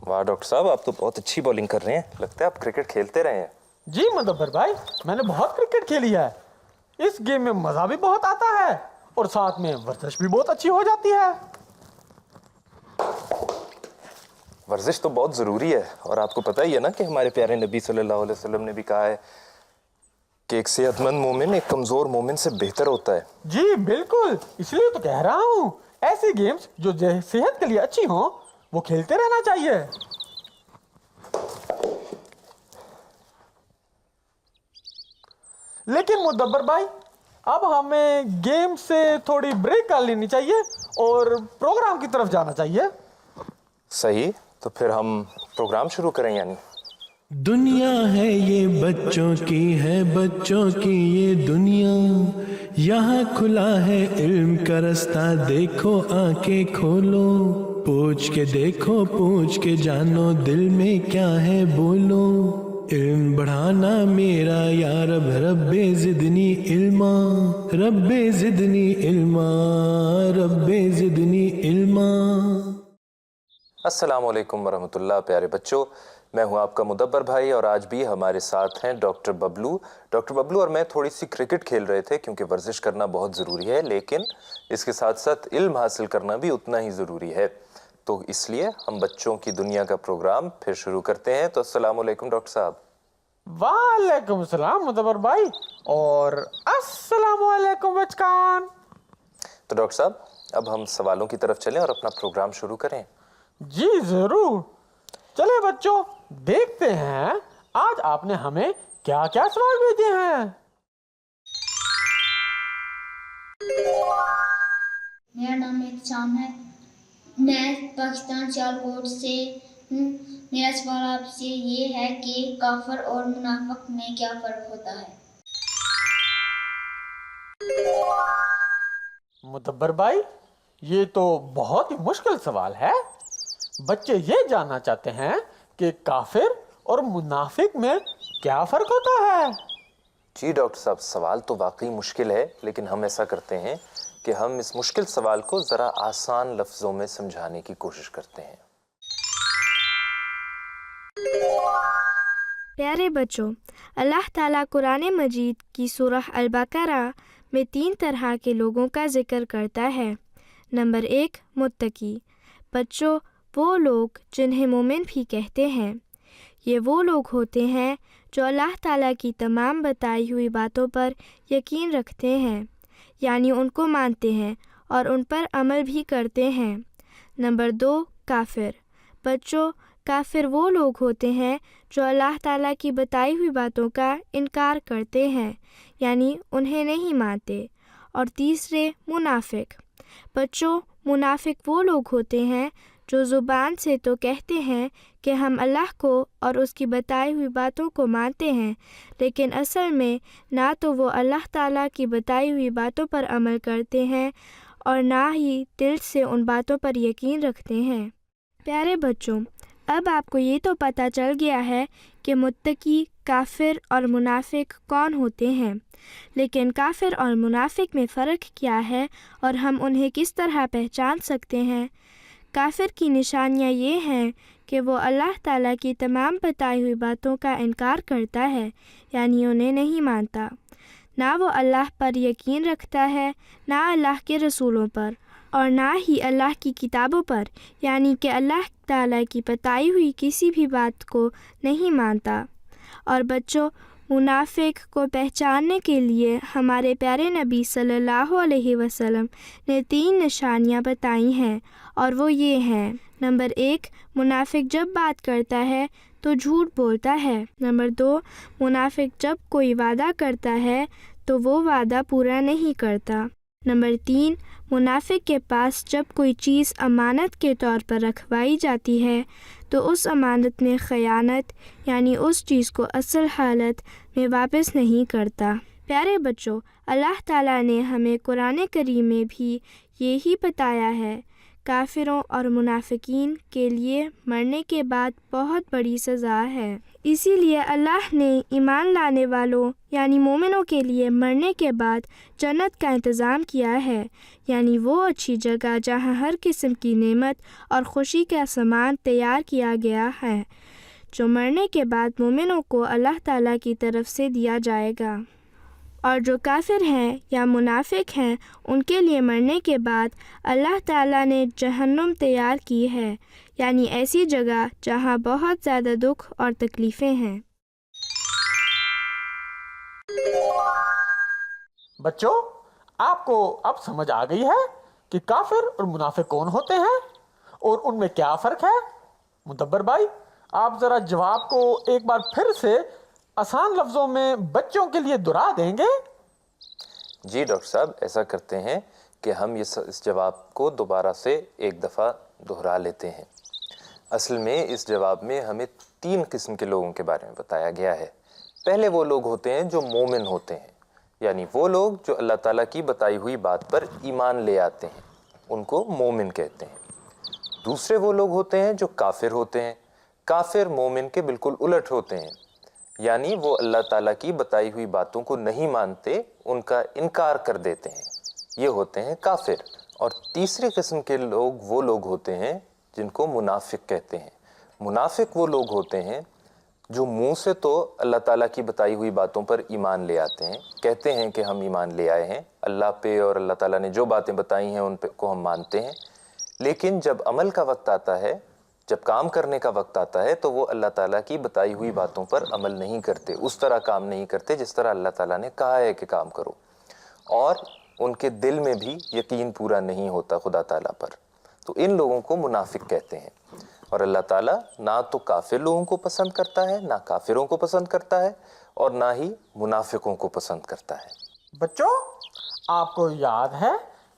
واہ ڈاکٹر صاحب، آپ تو بہت اچھی بالنگ کر رہے ہیں، لگتا ہے آپ کرکٹ کھیلتے رہے ہیں۔ جی مدبر بھائی، میں نے بہت کرکٹ کھیلی ہے۔ اس گیم میں مزہ بھی بہت آتا ہے اور ساتھ میں ورزش بھی بہت اچھی ہو جاتی ہے۔ ورزش تو بہت ضروری ہے، اور آپ کو پتہ ہی ہے نا کہ ہمارے پیارے نبی صلی اللہ علیہ وسلم نے بھی کہا ہے کہ ایک صحت مند مومن ایک کمزور مومن سے بہتر ہوتا ہے۔ جی بالکل، اس لیے تو کہہ رہا ہوں ایسی گیمز جو صحت کے لیے اچھی ہوں وہ کھیلتے رہنا چاہیے۔ لیکن مدبر بھائی، اب ہمیں گیم سے تھوڑی بریک کر لینی چاہیے اور پروگرام کی طرف جانا چاہیے۔ صحیح، تو پھر ہم پروگرام شروع کریں یعنی؟ دنیا ہے یہ بچوں کی ہے، بچوں کی یہ دنیا، یہاں کھلا ہے علم کا رستہ، دیکھو آنکھیں کھولو، پوچھ کے دیکھو، پوچھ کے جانو، دل میں کیا ہے بولو، علم بڑھانا میرا یا رب، رب زدنی علما، رب زدنی علما، رب زدنی علما۔ السلام علیکم ورحمۃ اللہ پیارے بچوں، میں ہوں آپ کا مدبر بھائی، اور آج بھی ہمارے ساتھ ہیں ڈاکٹر ببلو۔ ڈاکٹر ببلو اور میں تھوڑی سی کرکٹ کھیل رہے تھے کیونکہ ورزش کرنا بہت ضروری ہے، لیکن اس کے ساتھ ساتھ علم حاصل کرنا بھی اتنا ہی ضروری ہے، تو اس لیے ہم بچوں کی دنیا کا پروگرام پھر شروع کرتے ہیں۔ تو السلام علیکم ڈاکٹر صاحب۔ وعلیکم السلام مدبر بھائی، اور السلام علیکم بچکان۔ تو ڈاکٹر صاحب، اب ہم سوالوں کی طرف چلیں اور اپنا پروگرام شروع کریں۔ جی ضرور، چلے بچوں دیکھتے ہیں آج آپ نے ہمیں کیا کیا سوال بھیجے ہیں۔ میرا نام احتشام ہے، میں پاکستان سیالکوٹ سے ہوں۔ میرا سوال آپ سے یہ ہے کہ کافر اور منافق میں کیا فرق ہوتا ہے؟ مدبر بھائی، یہ تو بہت ہی مشکل سوال ہے۔ بچے یہ جاننا چاہتے ہیں کہ کافر اور منافق میں کیا فرق ہوتا ہے۔ جی ڈاکٹر صاحب، سوال تو واقعی مشکل ہے، لیکن ہم ایسا کرتے ہیں کہ ہم اس مشکل سوال کو ذرا آسان لفظوں میں سمجھانے کی کوشش کرتے ہیں۔ پیارے بچوں، اللہ تعالیٰ قرآن مجید کی سورہ البقرہ میں 3 طرح کے لوگوں کا ذکر کرتا ہے۔ نمبر 1، متقی۔ بچوں، وہ لوگ جنہیں مومن بھی کہتے ہیں، یہ وہ لوگ ہوتے ہیں جو اللہ تعالیٰ کی تمام بتائی ہوئی باتوں پر یقین رکھتے ہیں، یعنی ان کو مانتے ہیں اور ان پر عمل بھی کرتے ہیں۔ نمبر 2، کافر۔ بچوں، کافر وہ لوگ ہوتے ہیں جو اللہ تعالیٰ کی بتائی ہوئی باتوں کا انکار کرتے ہیں، یعنی انہیں نہیں مانتے۔ اور تیسرے، منافق۔ بچوں، منافق وہ لوگ ہوتے ہیں جو زبان سے تو کہتے ہیں کہ ہم اللہ کو اور اس کی بتائی ہوئی باتوں کو مانتے ہیں، لیکن اصل میں نہ تو وہ اللہ تعالیٰ کی بتائی ہوئی باتوں پر عمل کرتے ہیں اور نہ ہی دل سے ان باتوں پر یقین رکھتے ہیں۔ پیارے بچوں، اب آپ کو یہ تو پتہ چل گیا ہے کہ متقی، کافر اور منافق کون ہوتے ہیں، لیکن کافر اور منافق میں فرق کیا ہے اور ہم انہیں کس طرح پہچان سکتے ہیں؟ کافر کی نشانیاں یہ ہیں کہ وہ اللہ تعالیٰ کی تمام بتائی ہوئی باتوں کا انکار کرتا ہے، یعنی انہیں نہیں مانتا، نہ وہ اللہ پر یقین رکھتا ہے، نہ اللہ کے رسولوں پر، اور نہ ہی اللہ کی کتابوں پر، یعنی کہ اللہ تعالیٰ کی بتائی ہوئی کسی بھی بات کو نہیں مانتا۔ اور بچوں، منافق کو پہچاننے کے لیے ہمارے پیارے نبی صلی اللہ علیہ وسلم نے 3 نشانیاں بتائی ہیں، اور وہ یہ ہیں۔ نمبر 1، منافق جب بات کرتا ہے تو جھوٹ بولتا ہے۔ نمبر 2، منافق جب کوئی وعدہ کرتا ہے تو وہ وعدہ پورا نہیں کرتا۔ نمبر 3، منافق کے پاس جب کوئی چیز امانت کے طور پر رکھوائی جاتی ہے تو اس امانت میں خیانت، یعنی اس چیز کو اصل حالت میں واپس نہیں کرتا۔ پیارے بچوں، اللہ تعالیٰ نے ہمیں قرآن کریم میں بھی یہی بتایا ہے۔ کافروں اور منافقین کے لیے مرنے کے بعد بہت بڑی سزا ہے۔ اسی لیے اللہ نے ایمان لانے والوں یعنی مومنوں کے لیے مرنے کے بعد جنت کا انتظام کیا ہے، یعنی وہ اچھی جگہ جہاں ہر قسم کی نعمت اور خوشی کا سامان تیار کیا گیا ہے، جو مرنے کے بعد مومنوں کو اللہ تعالیٰ کی طرف سے دیا جائے گا۔ اور جو کافر ہیں یا منافق ہیں ان کے لیے مرنے کے بعد اللہ تعالیٰ نے جہنم تیار کی ہے، یعنی ایسی جگہ جہاں بہت زیادہ دکھ اور تکلیفیں ہیں۔ بچوں، آپ کو اب سمجھ آ گئی ہے کہ کافر اور منافق کون ہوتے ہیں اور ان میں کیا فرق ہے؟ مدبر بھائی، آپ ذرا جواب کو ایک بار پھر سے آسان لفظوں میں بچوں کے لیے دہرا دیں گے؟ جی ڈاکٹر صاحب، ایسا کرتے ہیں کہ ہم اس جواب کو دوبارہ سے ایک دفعہ دہرا لیتے ہیں۔ اصل میں اس جواب میں ہمیں 3 قسم کے لوگوں کے بارے میں بتایا گیا ہے۔ پہلے وہ لوگ ہوتے ہیں جو مومن ہوتے ہیں، یعنی وہ لوگ جو اللہ تعالیٰ کی بتائی ہوئی بات پر ایمان لے آتے ہیں، ان کو مومن کہتے ہیں۔ دوسرے وہ لوگ ہوتے ہیں جو کافر ہوتے ہیں۔ کافر مومن کے بالکل الٹ ہوتے ہیں، یعنی وہ اللہ تعالیٰ کی بتائی ہوئی باتوں کو نہیں مانتے، ان کا انکار کر دیتے ہیں، یہ ہوتے ہیں کافر۔ اور تیسری قسم کے لوگ وہ لوگ ہوتے ہیں جن کو منافق کہتے ہیں۔ منافق وہ لوگ ہوتے ہیں جو منہ سے تو اللہ تعالیٰ کی بتائی ہوئی باتوں پر ایمان لے آتے ہیں، کہتے ہیں کہ ہم ایمان لے آئے ہیں اللہ پہ اور اللہ تعالیٰ نے جو باتیں بتائی ہیں ان پہ کو ہم مانتے ہیں، لیکن جب عمل کا وقت آتا ہے، جب کام کرنے کا وقت آتا ہے تو وہ اللہ تعالیٰ کی بتائی ہوئی باتوں پر عمل نہیں کرتے، اس طرح کام نہیں کرتے جس طرح اللہ تعالیٰ نے کہا ہے کہ کام کرو، اور ان کے دل میں بھی یقین پورا نہیں ہوتا خدا تعالیٰ پر، تو ان لوگوں کو منافق کہتے ہیں۔ اور اللہ تعالیٰ نہ تو کافر لوگوں کو پسند کرتا ہے، نہ کافروں کو پسند کرتا ہے، اور نہ ہی منافقوں کو پسند کرتا ہے۔ بچوں، آپ کو یاد ہے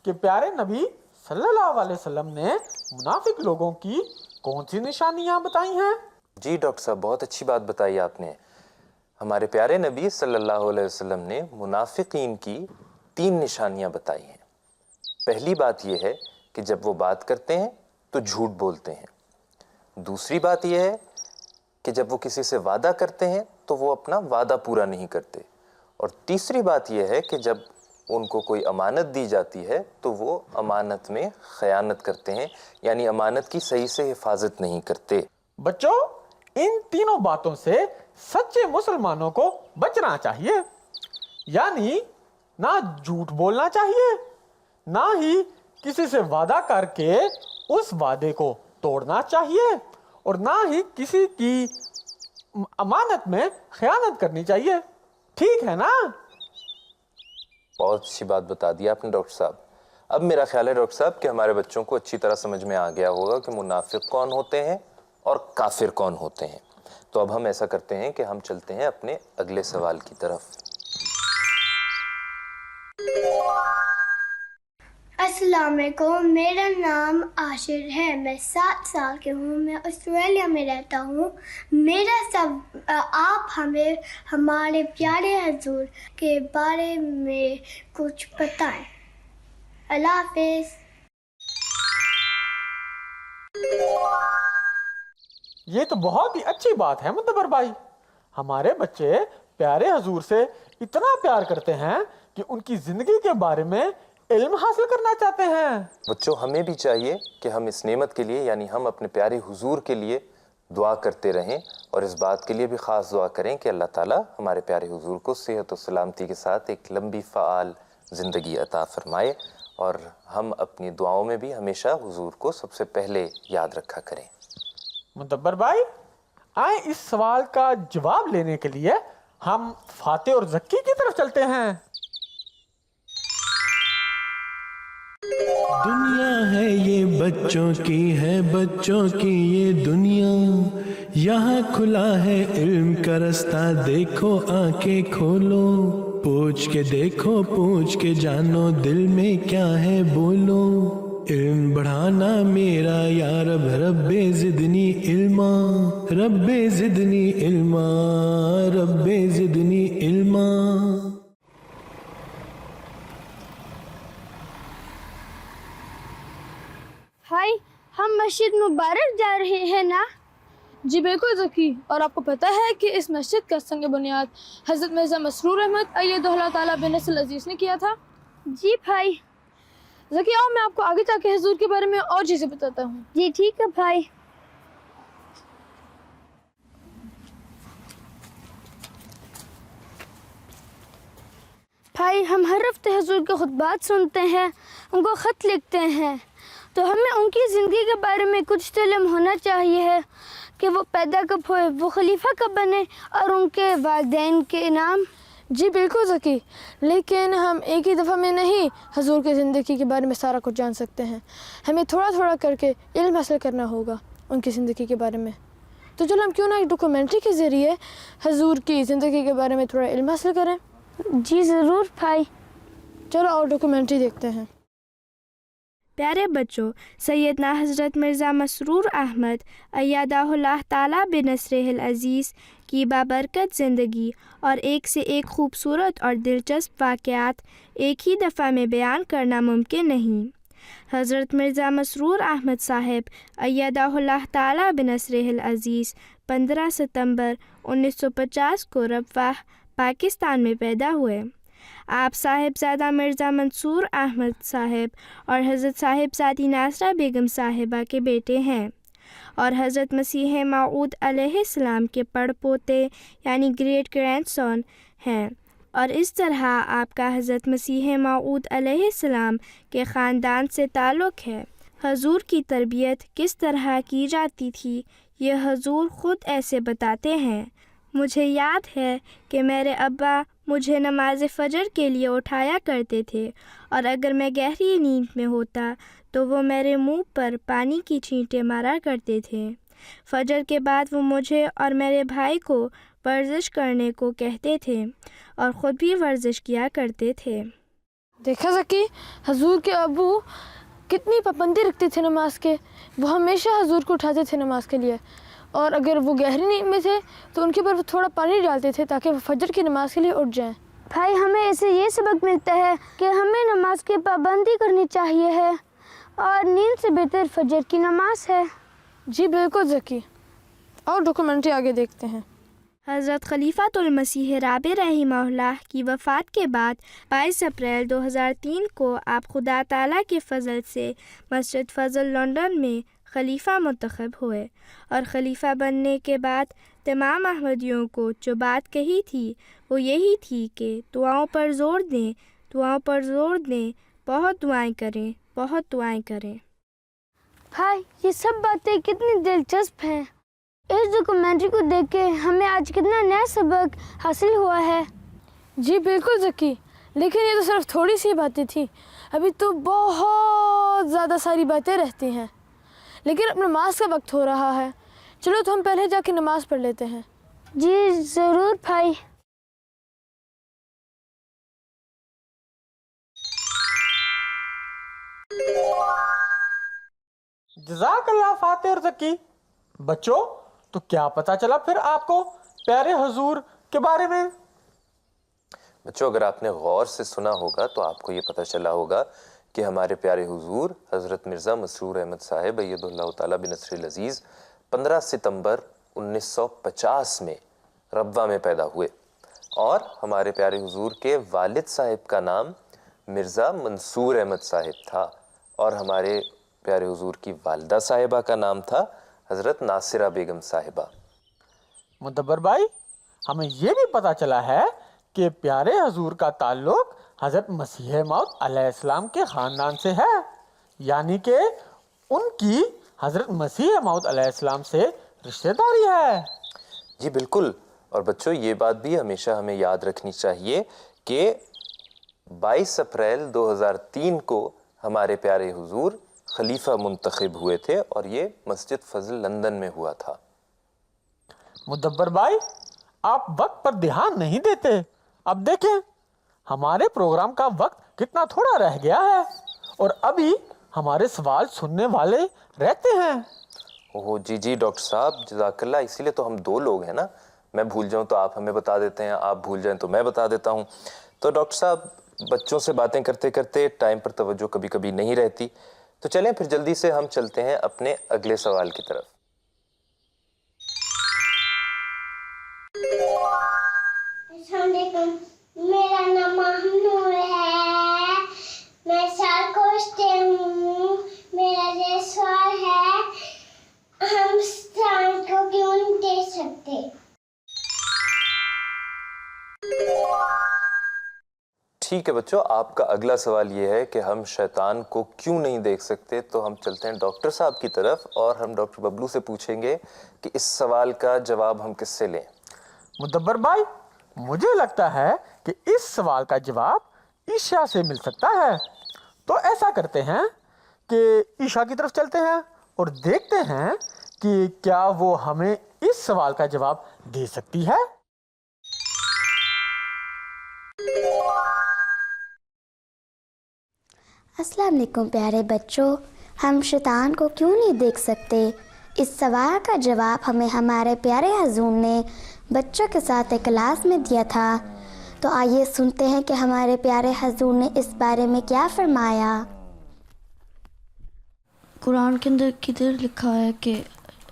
کہ پیارے نبی صلی اللہ علیہ وسلم نے منافق لوگوں کی کون سی نشانیاں بتائی ہیں؟ جی ڈاکٹر صاحب، بہت اچھی بات بتائی آپ نے۔ ہمارے پیارے نبی صلی اللہ علیہ وسلم نے منافقین کی 3 نشانیاں بتائی ہیں۔ پہلی بات یہ ہے کہ جب وہ بات کرتے ہیں تو جھوٹ بولتے ہیں۔ دوسری بات یہ ہے کہ جب وہ کسی سے وعدہ کرتے ہیں تو وہ اپنا وعدہ پورا نہیں کرتے۔ اور تیسری بات یہ ہے کہ جب ان کو کوئی امانت دی جاتی ہے تو وہ امانت میں خیانت کرتے ہیں، یعنی امانت کی صحیح سے حفاظت نہیں کرتے۔ بچوں، ان تینوں باتوں سے سچے مسلمانوں کو بچنا چاہیے، یعنی نہ جھوٹ بولنا چاہیے، نہ ہی کسی سے وعدہ کر کے اس وعدے کو توڑنا چاہیے، اور نہ ہی کسی کی امانت میں خیانت کرنی چاہیے۔ ٹھیک ہے نا؟ بہت اچھی بات بتا دی آپ نے ڈاکٹر صاحب۔ اب میرا خیال ہے ڈاکٹر صاحب کہ ہمارے بچوں کو اچھی طرح سمجھ میں آ گیا ہوگا کہ منافق کون ہوتے ہیں اور کافر کون ہوتے ہیں۔ تو اب ہم ایسا کرتے ہیں کہ ہم چلتے ہیں اپنے اگلے سوال کی طرف۔ السلام علیکم، میرا نام عاشر ہے، میں 7 سال کے ہوں، میں آسٹریلیا میں رہتا ہوں۔ آپ ہمیں ہمارے پیارے حضور کے بارے میں کچھ بتائیں۔ اللہ حافظ۔ یہ تو بہت ہی اچھی بات ہے مدبر بھائی، ہمارے بچے پیارے حضور سے اتنا پیار کرتے ہیں کہ ان کی زندگی کے بارے میں علم حاصل کرنا چاہتے ہیں۔ بچوں، ہمیں بھی چاہیے کہ ہم اس نعمت کے لیے، یعنی ہم اپنے پیارے حضور کے لیے دعا کرتے رہیں، اور اس بات کے لیے بھی خاص دعا کریں کہ اللہ تعالیٰ ہمارے پیارے حضور کو صحت و سلامتی کے ساتھ ایک لمبی فعال زندگی عطا فرمائے، اور ہم اپنی دعاؤں میں بھی ہمیشہ حضور کو سب سے پہلے یاد رکھا کریں۔ مدبر بھائی، آئیں اس سوال کا جواب لینے کے لیے ہم فاتح اور زکی کی طرف چلتے ہیں۔ دنیا ہے یہ بچوں کی ہے بچوں کی یہ دنیا، یہاں کھلا ہے علم کا رستہ، دیکھو آنکھیں کھولو، پوچھ کے دیکھو پوچھ کے جانو، دل میں کیا ہے بولو، علم بڑھانا میرا یا رب، رب زدنی علما، رب زدنی علما، رب زدنی علما۔ بھائی ہم مسجد مبارک جا رہے ہیں نا؟ جی بالکل ذکی، اور آپ کو پتہ ہے کہ اس مسجد کا سنگ بنیاد حضرت مرزا مسرور احمد ایدہ اللہ تعالیٰ بنصر العزیز نے کیا تھا؟ جی بھائی۔ ذکی آؤ میں آپ کو آگے جا کے حضور کے بارے میں اور چیزیں بتاتا ہوں۔ جی ٹھیک ہے بھائی۔ بھائی ہم ہر ہفتے حضور کے خطبات سنتے ہیں، ان کو خط لکھتے ہیں، تو ہمیں ان کی زندگی کے بارے میں کچھ تو علم ہونا چاہیے ہے کہ وہ پیدا کب ہوئے، وہ خلیفہ کب بنے، اور ان کے والدین کے نام۔ جی بالکل ذکی، لیکن ہم ایک ہی دفعہ میں نہیں حضور کی زندگی کے بارے میں سارا کچھ جان سکتے ہیں، ہمیں تھوڑا تھوڑا کر کے علم حاصل کرنا ہوگا ان کی زندگی کے بارے میں۔ تو چلو ہم کیوں نہ ایک ڈاکومنٹری کے ذریعے حضور کی زندگی کے بارے میں تھوڑا علم حاصل کریں؟ جی ضرور بھائی۔ چلو اور ڈاکومنٹری دیکھتے ہیں۔ پیارے بچوں، سیدنا حضرت مرزا مسرور احمد ایدہ اللہ تعالیٰ بنصرہ العزیز کی بابرکت زندگی اور ایک سے ایک خوبصورت اور دلچسپ واقعات ایک ہی دفعہ میں بیان کرنا ممکن نہیں۔ حضرت مرزا مسرور احمد صاحب ایدہ اللہ تعالیٰ بنصرہ العزیز 15 ستمبر 1950 کو رفح پاکستان میں پیدا ہوئے۔ آپ صاحبزادہ مرزا منصور احمد صاحب اور حضرت صاحبزادی ناصرہ بیگم صاحبہ کے بیٹے ہیں، اور حضرت مسیح موعود علیہ السلام کے پڑ پوتے یعنی گریٹ گرینڈ سون ہیں، اور اس طرح آپ کا حضرت مسیح موعود علیہ السلام کے خاندان سے تعلق ہے۔ حضور کی تربیت کس طرح کی جاتی تھی یہ حضور خود ایسے بتاتے ہیں۔ مجھے یاد ہے کہ میرے ابا مجھے نماز فجر کے لیے اٹھایا کرتے تھے، اور اگر میں گہری نیند میں ہوتا تو وہ میرے منہ پر پانی کی چھینٹیں مارا کرتے تھے۔ فجر کے بعد وہ مجھے اور میرے بھائی کو ورزش کرنے کو کہتے تھے، اور خود بھی ورزش کیا کرتے تھے۔ دیکھا ذکی، حضور کے ابو کتنی پابندی رکھتے تھے نماز کے، وہ ہمیشہ حضور کو اٹھاتے تھے نماز کے لیے، اور اگر وہ گہری نیند میں تھے تو ان کے اوپر تھوڑا پانی ڈالتے تھے تاکہ وہ فجر کی نماز کے لیے اٹھ جائیں۔ بھائی ہمیں اسے یہ سبق ملتا ہے کہ ہمیں نماز کی پابندی کرنی چاہیے ہے، اور نیند سے بہتر فجر کی نماز ہے۔ جی بالکل ذکی، اور ڈاکومنٹری آگے دیکھتے ہیں۔ حضرت خلیفۃ المسیح رابع رحمہ اللہ کی وفات کے بعد 22 اپریل 2003 کو آپ خدا تعالیٰ کے فضل سے مسجد فضل لندن میں خلیفہ منتخب ہوئے، اور خلیفہ بننے کے بعد تمام احمدیوں کو جو بات کہی تھی وہ یہی تھی کہ دعاؤں پر زور دیں، دعاؤں پر زور دیں، بہت دعائیں کریں، بہت دعائیں کریں۔ بھائی یہ سب باتیں کتنی دلچسپ ہیں، اس ڈاکومنٹری کو دیکھ کے ہمیں آج کتنا نیا سبق حاصل ہوا ہے۔ جی بالکل ذکی، لیکن یہ تو صرف تھوڑی سی باتیں تھیں، ابھی تو بہت زیادہ ساری باتیں رہتی ہیں، لیکن اب نماز کا وقت ہو رہا ہے، چلو تو ہم پہلے جا کے نماز پڑھ لیتے ہیں۔ جی ضرور بھائی۔ جزاک اللہ فاتح اور ذکی۔ بچوں تو کیا پتا چلا پھر آپ کو پیارے حضور کے بارے میں؟ بچوں اگر آپ نے غور سے سنا ہوگا تو آپ کو یہ پتہ چلا ہوگا کہ ہمارے پیارے حضور حضرت مرزا مسرور احمد صاحب ایدہ اللہ تعالیٰ بنصرہ العزیز 15 ستمبر 1950 میں ربوہ میں پیدا ہوئے، اور ہمارے پیارے حضور کے والد صاحب کا نام مرزا منصور احمد صاحب تھا، اور ہمارے پیارے حضور کی والدہ صاحبہ کا نام تھا حضرت ناصرہ بیگم صاحبہ۔ مدبر بھائی ہمیں یہ بھی پتا چلا ہے کہ پیارے حضور کا تعلق حضرت مسیح موعود علیہ السلام کے خاندان سے ہے، یعنی کہ ان کی حضرت مسیح موعود علیہ السلام سے رشتہ داری ہے۔ جی بالکل، اور بچوں یہ بات بھی ہمیشہ ہمیں یاد رکھنی چاہیے کہ 22 اپریل 2003 کو ہمارے پیارے حضور خلیفہ منتخب ہوئے تھے، اور یہ مسجد فضل لندن میں ہوا تھا۔ مدبر بھائی آپ وقت پر دھیان نہیں دیتے، اب دیکھیں ہمارے پروگرام کا وقت کتنا تھوڑا رہ گیا ہے، اور ابھی ہمارے سوال سننے والے رہتے ہیں۔ اوہ جی ڈاکٹر صاحب جزاک اللہ، اسی لیے تو ہم دو لوگ ہیں نا، میں بھول جاؤں تو آپ ہمیں بتا دیتے ہیں، آپ بھول جائیں تو میں بتا دیتا ہوں۔ تو ڈاکٹر صاحب بچوں سے باتیں کرتے کرتے ٹائم پر توجہ کبھی کبھی نہیں رہتی، تو چلیں پھر جلدی سے ہم چلتے ہیں اپنے اگلے سوال کی طرف. السلام علیکم، میرا نام مہنور ہے، میں سالکوٹ سے ہوں. میرا یہ سوال ہے، ہم شیطان کو کیوں نہیں دیکھ سکتے؟ ٹھیک ہے بچوں، آپ کا اگلا سوال یہ ہے کہ ہم شیطان کو کیوں نہیں دیکھ سکتے. تو ہم چلتے ہیں ڈاکٹر صاحب کی طرف اور ہم ڈاکٹر ببلو سے پوچھیں گے کہ اس سوال کا جواب ہم کس سے لیں. مدبر بھائی، مجھے لگتا ہے کہ اس سوال کا جواب عشاء سے مل سکتا ہے. تو ایسا کرتے ہیں کہ عشاء کی طرف چلتے ہیں اور دیکھتے ہیں کہ کیا وہ ہمیں اس سوال کا جواب دے سکتی ہے. السلام علیکم پیارے بچوں، ہم شیطان کو کیوں نہیں دیکھ سکتے؟ اس سوال کا جواب ہمیں ہمارے پیارے حضور نے بچوں کے ساتھ ایک کلاس میں دیا تھا. تو آئیے سنتے ہیں کہ ہمارے پیارے حضور نے اس بارے میں کیا فرمایا. قرآن کے اندر کدھر لکھا ہے کہ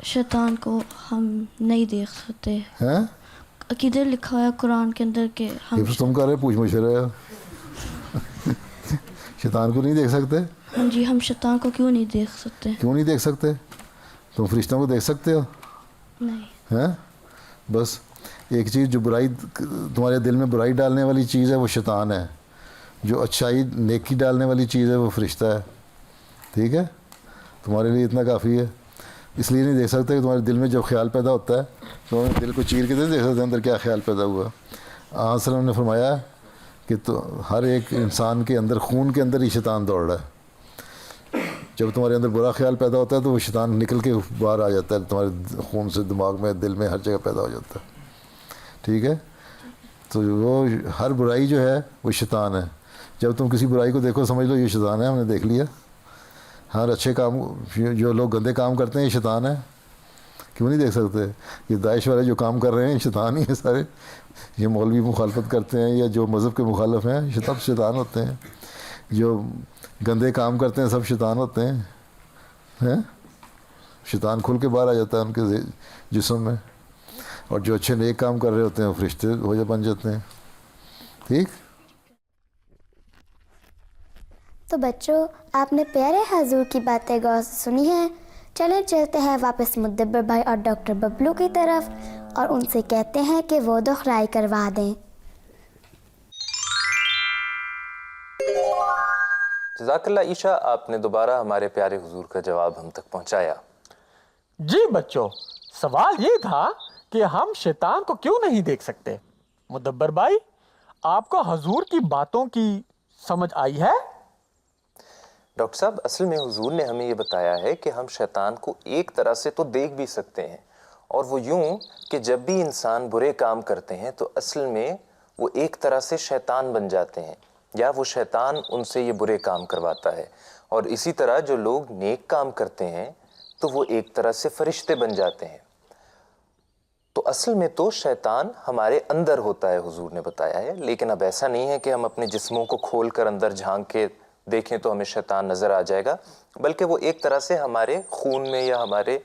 شیطان کو ہم نہیں دیکھ سکتے؟ کدھر لکھا ہے قرآن کے اندر کہ ہم تم کر رہے پوچھ مشورہ شیطان کو نہیں دیکھ سکتے؟ ہاں جی، ہم شیطان کو کیوں نہیں دیکھ سکتے؟ کیوں نہیں دیکھ سکتے؟ تم فرشتوں کو دیکھ سکتے ہو؟ نہیں. ہیں بس ایک چیز جو برائی تمہارے دل میں برائی ڈالنے والی چیز ہے وہ شیطان ہے، جو اچھائی نیکی ڈالنے والی چیز ہے وہ فرشتہ ہے. ٹھیک ہے، تمہارے لیے اتنا کافی ہے. اس لیے نہیں دیکھ سکتے کہ تمہارے دل میں جب خیال پیدا ہوتا ہے تو دل کو چیر کے نہیں دیکھ سکتے اندر کیا خیال پیدا ہوا. آن وسلم نے فرمایا کہ تو ہر ایک انسان کے اندر خون کے اندر ہی شیطان دوڑ رہا ہے. جب تمہارے اندر برا خیال پیدا ہوتا ہے تو وہ شیطان نکل کے باہر آ جاتا ہے، تمہارے خون سے دماغ میں دل میں ہر جگہ پیدا ہو جاتا ہے. ٹھیک ہے، تو وہ ہر برائی جو ہے وہ شیطان ہے. جب تم کسی برائی کو دیکھو سمجھ لو یہ شیطان ہے، ہم نے دیکھ لیا. ہر اچھے کام جو لوگ گندے کام کرتے ہیں یہ شیطان ہے. کیوں نہیں دیکھ سکتے؟ یہ داعش والے جو کام کر رہے ہیں شیطان ہی ہیں سارے. یہ مولوی مخالفت کرتے ہیں یا جو مذہب کے مخالف ہیں یہ سب شیطان ہوتے ہیں. جو گندے کام کرتے ہیں سب شیطان ہوتے ہیں. شیطان کھل کے باہر آ جاتا ہے ان کے جسم میں، اور جو اچھے نیک کام کر رہے ہوتے ہیں فرشتے بن جاتے ہیں. ٹھیک. تو بچوں، آپ نے پیارے حضور کی باتیں غور سے سنی ہیں. چلیں چلتے ہیں واپس مدبر بھائی اور ڈاکٹر ببلو کی طرف اور ان سے کہتے ہیں کہ وہ دہرائی کروا دیں. جزاک اللہ عیشا، آپ نے دوبارہ ہمارے پیارے حضور کا جواب ہم تک پہنچایا. جی بچوں، سوال یہ تھا کہ ہم شیطان کو کیوں نہیں دیکھ سکتے. مدبر بھائی، آپ کو حضور کی باتوں کی سمجھ آئی ہے؟ ڈاکٹر صاحب، اصل میں حضور نے ہمیں یہ بتایا ہے کہ ہم شیطان کو ایک طرح سے تو دیکھ بھی سکتے ہیں، اور وہ یوں کہ جب بھی انسان برے کام کرتے ہیں تو اصل میں وہ ایک طرح سے شیطان بن جاتے ہیں، یا وہ شیطان ان سے یہ برے کام کرواتا ہے. اور اسی طرح جو لوگ نیک کام کرتے ہیں تو وہ ایک طرح سے فرشتے بن جاتے ہیں. تو اصل میں تو شیطان ہمارے اندر ہوتا ہے، حضور نے بتایا ہے. لیکن اب ایسا نہیں ہے کہ ہم اپنے جسموں کو کھول کر اندر جھانک کے دیکھیں تو ہمیں شیطان نظر آ جائے گا، بلکہ وہ ایک طرح سے ہمارے خون میں یا ہمارے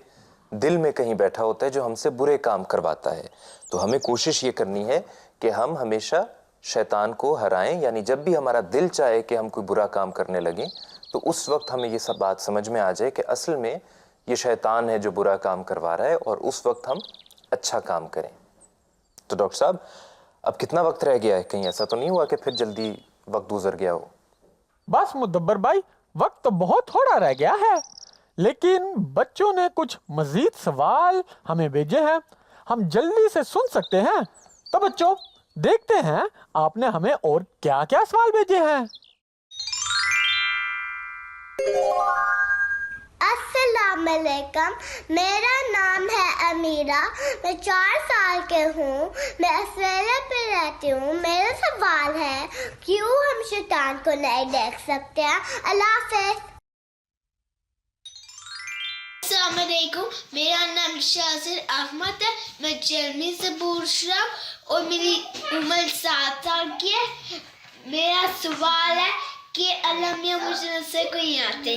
دل میں کہیں بیٹھا ہوتا ہے جو ہم سے برے کام کرواتا ہے. تو ہمیں کوشش یہ کرنی ہے کہ ہم ہمیشہ شیطان کو ہرائیں، یعنی جب بھی ہمارا دل چاہے کہ ہم کوئی برا کام کرنے لگیں تو اس وقت ہمیں یہ سب بات سمجھ میں آ جائے کہ اصل میں یہ شیطان ہے جو برا کام کروا رہا ہے، اور اس وقت ہم اچھا کام کریں. تو ڈاکٹر صاحب، اب کتنا وقت رہ گیا ہے؟ کہیں ایسا تو نہیں ہوا کہ پھر جلدی وقت گزر گیا ہو؟ بس مدبر بھائی، وقت تو بہت تھوڑا رہ گیا ہے، لیکن بچوں نے کچھ مزید سوال ہمیں بھیجے ہیں، ہم جلدی سے سن سکتے ہیں. تو بچوں دیکھتے ہیں آپ نے ہمیں اور کیا کیا سوال بھیجے ہیں. السلام علیکم، میرا نام ہے امیرہ، میں 4 سال کے ہوں، میں آسٹریلیا پہ رہتی ہوں. میرا سوال ہے کیوں ہم شیطان کو نہیں دیکھ سکتے ہیں؟ اللہ حافظ. السلام علیکم، میرا نام شاذر احمد ہے، میں جرمنی سے بول رہا ہوں اور میری عمر 7 سال کی ہے. میرا سوال ہے کہ اللہ میاں مجھے سے کوئی آتے.